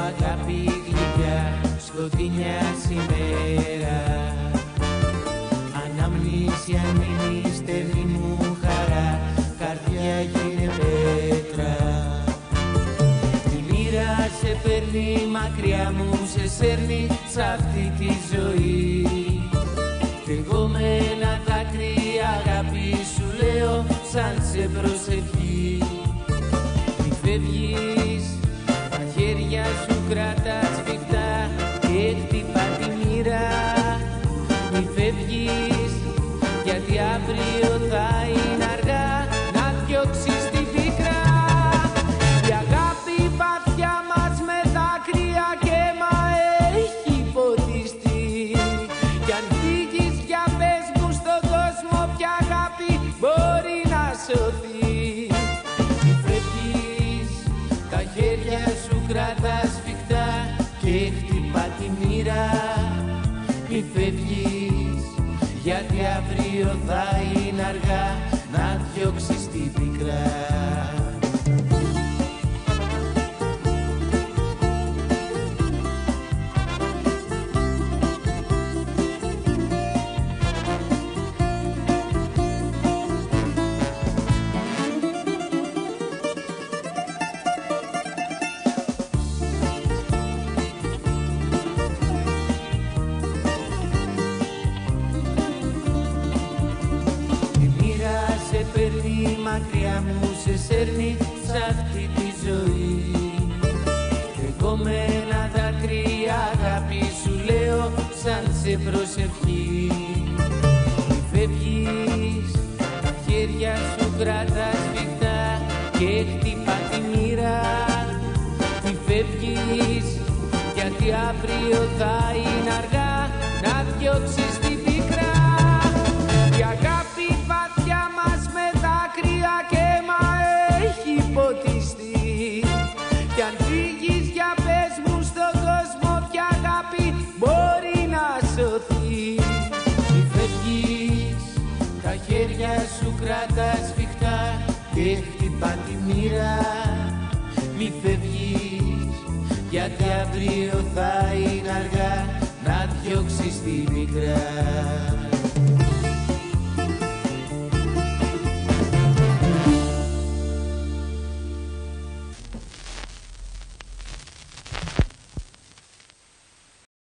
αγάπη γλυκιά, σκοτεινιάζει η μέρα. Αναμνήσια μείνει στενή μου χαρά, καρδιά γίνε πέτρα. Η μοίρα σε παίρνει μακριά μου, σε σέρνει σ' αυτή τη ζωή. Κι εγώ με ένα δάκρυ αγάπη σου λέω σαν σε προσευχή. Μη φεύγεις, τα χέρια σου κρατά σφιχτά και χτυπά τη μοίρα. Μη φεύγεις, γιατί αύριο θα είναι αργά να διώξεις την πίκρα. Η αγάπη βαθιά μας με δάκρυα και αίμα έχει ποτιστεί. Κι αν φύγεις για πες μου στον κόσμο ποια αγάπη μπορεί να σωθεί. Μη φεύγεις, τα χέρια σου κρατά σφιχτά και χτυπά τη μοίρα. Μη φεύγεις, γιατί αύριο θα είναι αργά να διώξεις την πικρά. Παίρνει μακριά μου, σε σέρνει σ' αυτή τη ζωή. Κι εγώ με ένα δάκρυ αγάπη σου λέω σαν σε προσευχή. Μη φεύγεις, τα χέρια σου κρατά σφιχτά και χτυπά τη μοίρα. Μη φεύγεις, γιατί αύριο θα είναι αργά να διώξεις την πίκρα. Η αγάπη βαθιά μας με δάκρυα και αίμα έχει ποτιστεί. Κι αν φύγεις για πες μου στον κόσμο ποια αγάπη μπορεί να σωθεί. Μη φεύγεις, τα χέρια σου κρατά σφιχτά και χτυπά τη μοίρα. Μη φεύγεις, γιατί αύριο θα είναι αργά να διώξεις την πικρά.